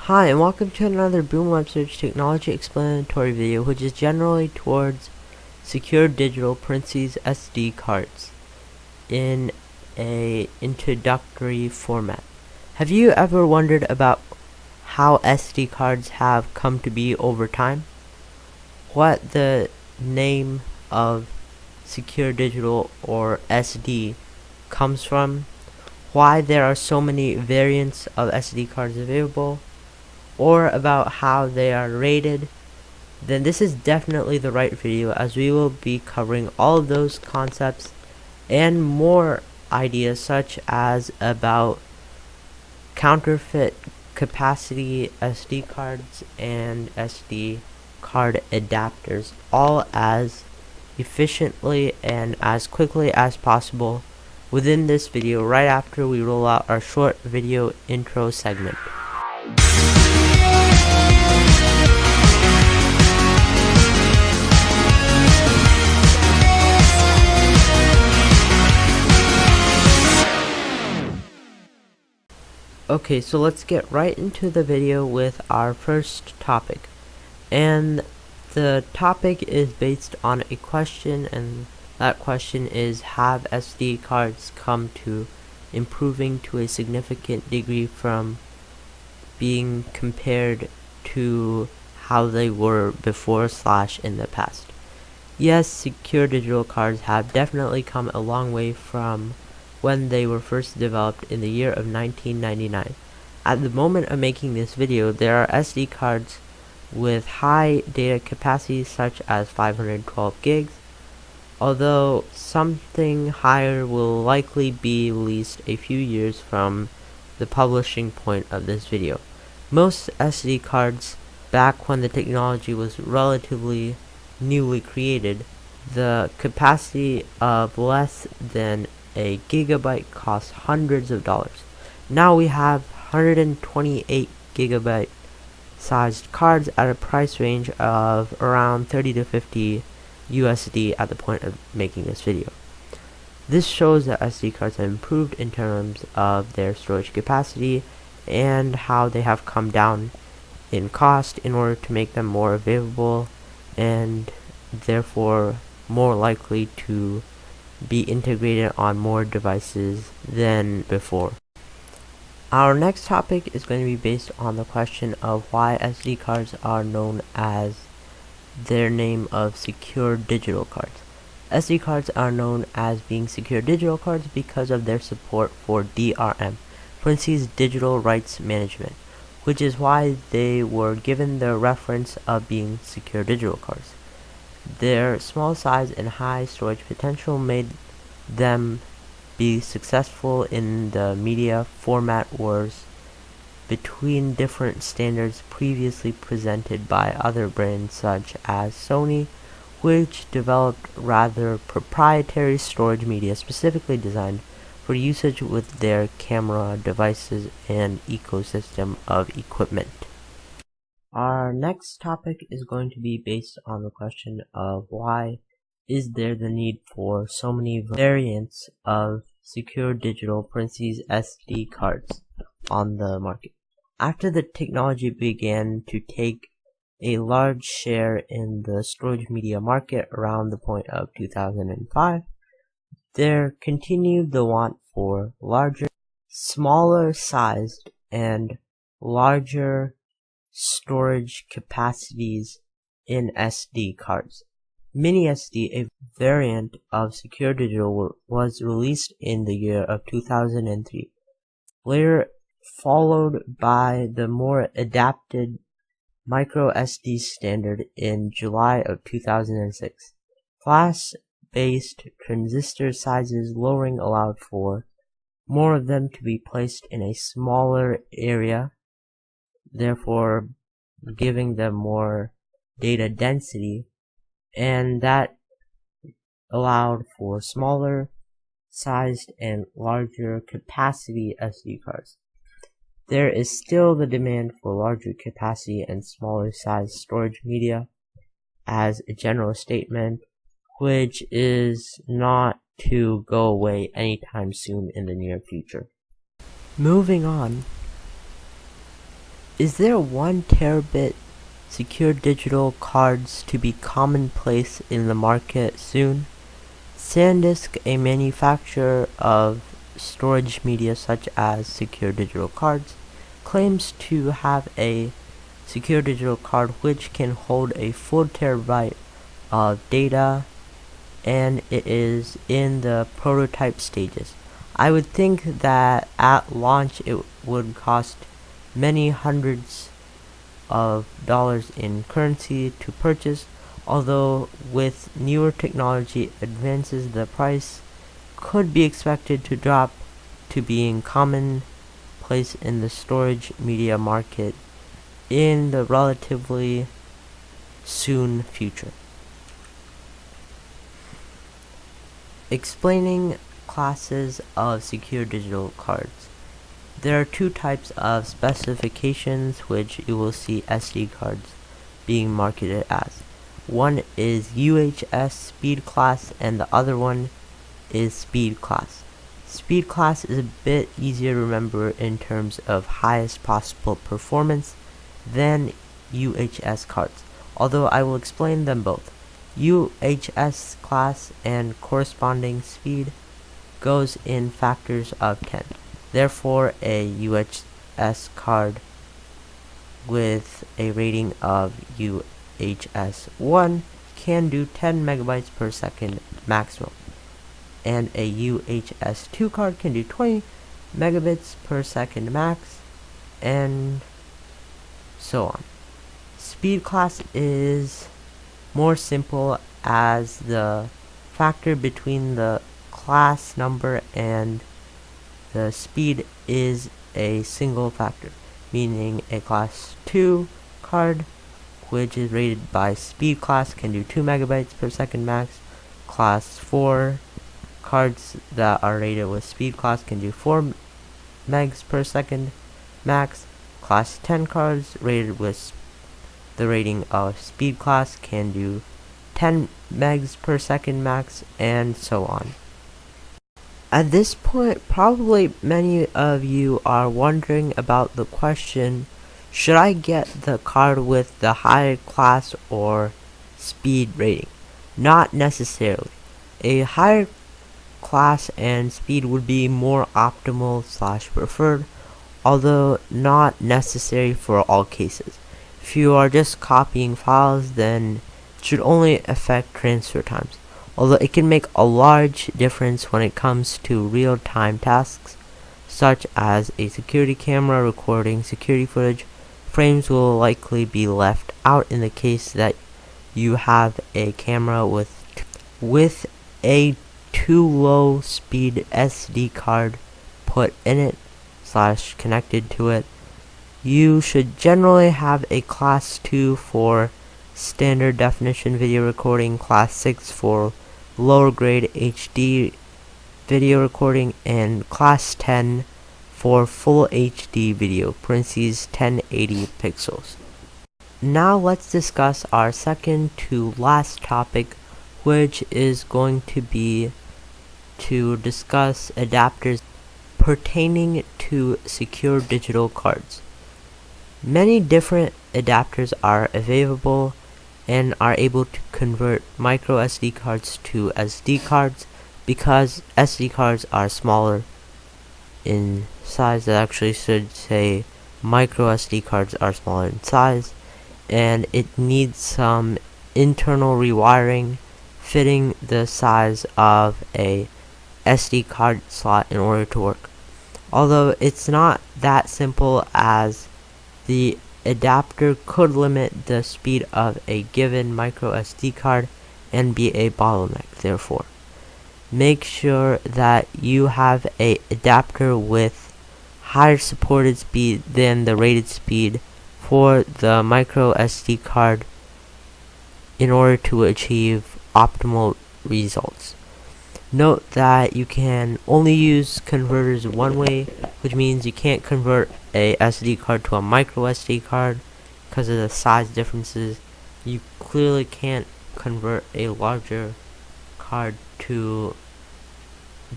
Hi, and welcome to another Boom Web Search Technology Explanatory video, which is generally towards secure digital parentheses SD cards in a introductory format. Have you ever wondered about how SD cards have come to be over time? What the name of secure digital or SD comes from? Why there are so many variants of SD cards available? Or about how they are rated, then this is definitely the right video, as we will be covering all of those concepts and more ideas, such as about counterfeit capacity SD cards and SD card adapters, all as efficiently and as quickly as possible within this video, right after we roll out our short video intro segment. Okay, so let's get right into the video with our first topic. And the topic is based on a question, and that question is, have SD cards come to improving to a significant degree from being compared to how they were before / in the past? Yes, secure digital cards have definitely come a long way from when they were first developed in the year of 1999. At the moment of making this video, there are SD cards with high data capacity such as 512 gigs, although something higher will likely be released a few years from the publishing point of this video. Most SD cards, back when the technology was relatively newly created, the capacity of less than a gigabyte cost hundreds of dollars. Now we have 128 gigabyte sized cards at a price range of around 30 to 50 USD at the point of making this video. This shows that SD cards have improved in terms of their storage capacity and how they have come down in cost in order to make them more available and therefore more likely to be integrated on more devices than before. Our next topic is going to be based on the question of why SD cards are known as their name of secure digital cards. SD cards are known as being secure digital cards because of their support for DRM, parentheses digital rights management, which is why they were given the reference of being secure digital cards. Their small size and high storage potential made them be successful in the media format wars between different standards previously presented by other brands such as Sony, which developed rather proprietary storage media specifically designed for usage with their camera devices and ecosystem of equipment. Our next topic is going to be based on the question of why is there the need for so many variants of secure digital parentheses SD cards on the market. After the technology began to take a large share in the storage media market around the point of 2005, there continued the want for larger, smaller sized, and larger storage capacities in SD cards. Mini SD, a variant of secure digital, was released in the year of 2003, later followed by the more adapted micro SD standard in July of 2006. Flash-based transistor sizes lowering allowed for more of them to be placed in a smaller area, therefore giving them more data density, and that allowed for smaller sized and larger capacity SD cards. There is still the demand for larger capacity and smaller size storage media as a general statement, which is not to go away anytime soon in the near future. Moving on, Is there 1 terabit secure digital cards to be commonplace in the market soon? SanDisk, a manufacturer of storage media such as secure digital cards, claims to have a secure digital card which can hold a full terabyte of data, and it is in the prototype stages. I would think that at launch it would cost many hundreds of dollars in currency to purchase, although with newer technology advances the price could be expected to drop to being commonplace in the storage media market in the relatively soon future. Explaining classes of secure digital cards. There are 2 types of specifications which you will see SD cards being marketed as. One is UHS speed class and the other one is speed class. Speed class is a bit easier to remember in terms of highest possible performance than UHS cards, although I will explain them both. UHS class and corresponding speed goes in factors of 10. Therefore, a UHS card with a rating of UHS 1 can do 10 megabytes per second maximum, and a UHS 2 card can do 20 megabits per second max, and so on. Speed class is more simple as the factor between the class number and the speed is a single factor, meaning a class 2 card which is rated by speed class can do 2 megabytes per second max. Class 4 cards that are rated with speed class can do 4 megs per second max. Class 10 cards rated with the rating of speed class can do 10 megs per second max, and so on. At this point, probably many of you are wondering about the question, should I get the card with the higher class or speed rating? Not necessarily. A higher class and speed would be more optimal / preferred, although not necessary for all cases. If you are just copying files, then it should only affect transfer times, although it can make a large difference when it comes to real-time tasks, such as a security camera recording security footage. Frames will likely be left out in the case that you have a camera with a too low speed SD card put in it / connected to it. You should generally have a class 2 for standard definition video recording, class 6 for lower grade HD video recording, and class 10 for full HD video, parentheses 1080 pixels. Now let's discuss our second to last topic, which is going to be to discuss adapters pertaining to secure digital cards. Many different adapters are available and are able to convert micro SD cards to SD cards because SD cards are smaller in size. That actually should say micro SD cards are smaller in size, and it needs some internal rewiring fitting the size of a SD card slot in order to work. Although it's not that simple, as the adapter could limit the speed of a given micro SD card and be a bottleneck. Therefore, make sure that you have a adapter with higher supported speed than the rated speed for the micro SD card in order to achieve optimal results. Note that you can only use converters one way, which means you can't convert a SD card to a micro SD card because of the size differences. You clearly can't convert a larger card to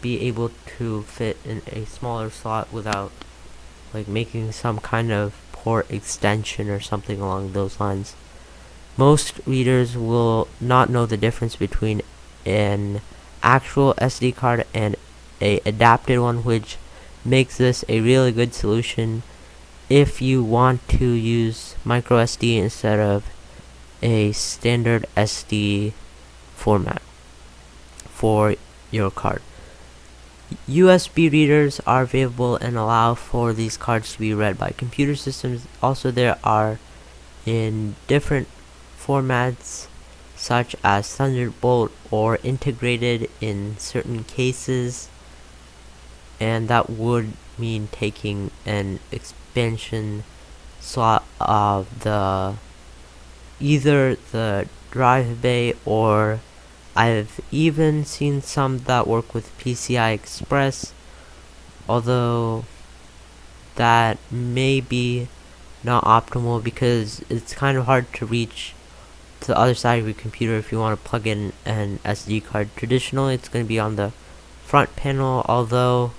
be able to fit in a smaller slot without making some kind of port extension or something along those lines. Most readers will not know the difference between an actual SD card and a adapted one, which makes this a really good solution if you want to use micro SD instead of a standard SD format for your card. USB readers are available and allow for these cards to be read by computer systems. Also, there are in different formats such as Thunderbolt or integrated in certain cases, and that would mean taking an expansion slot of either the drive bay, or I've even seen some that work with PCI Express, although that may be not optimal because it's kind of hard to reach to the other side of your computer if you want to plug in an SD card. Traditionally, it's going to be on the front panel, although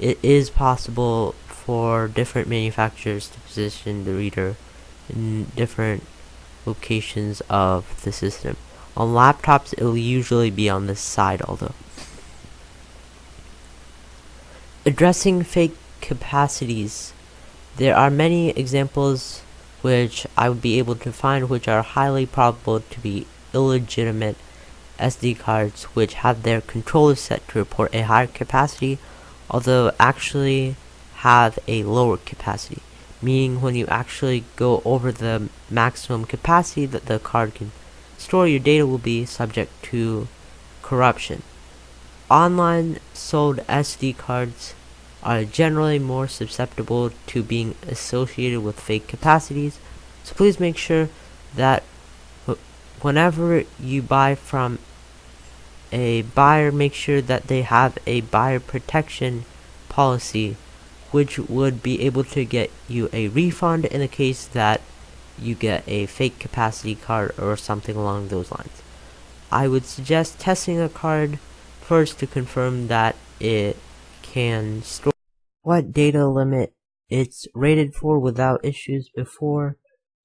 it is possible for different manufacturers to position the reader in different locations of the system. On laptops, it will usually be on this side, although. Addressing fake capacities. There are many examples which I would be able to find which are highly probable to be illegitimate SD cards which have their controllers set to report a higher capacity, although actually have a lower capacity, meaning when you actually go over the maximum capacity that the card can store, your data will be subject to corruption. Online sold SD cards are generally more susceptible to being associated with fake capacities, so please make sure that whenever you buy from a buyer, make sure that they have a buyer protection policy, which would be able to get you a refund in the case that you get a fake capacity card or something along those lines. I would suggest testing a card first to confirm that it can store what data limit it's rated for without issues before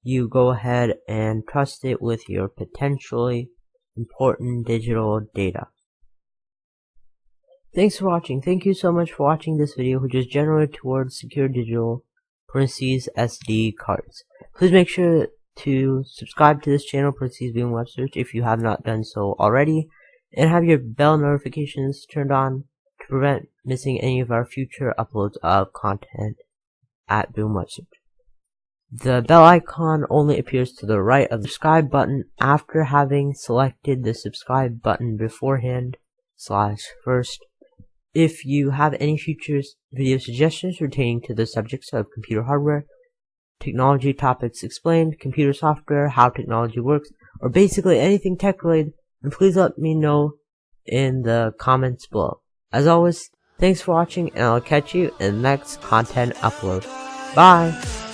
you go ahead and trust it with your potentially important digital data. Thanks for watching. Thank you so much for watching this video, which is generated towards secure digital SD cards. Please make sure to subscribe to this channel, being web search, if you have not done so already, and have your bell notifications turned on to prevent missing any of our future uploads of content at Boom Web Search. The bell icon only appears to the right of the subscribe button after having selected the subscribe button beforehand /first. If you have any future video suggestions pertaining to the subjects of computer hardware, technology topics explained, computer software, how technology works, or basically anything tech related, then please let me know in the comments below. As always, thanks for watching, and I'll catch you in the next content upload. Bye!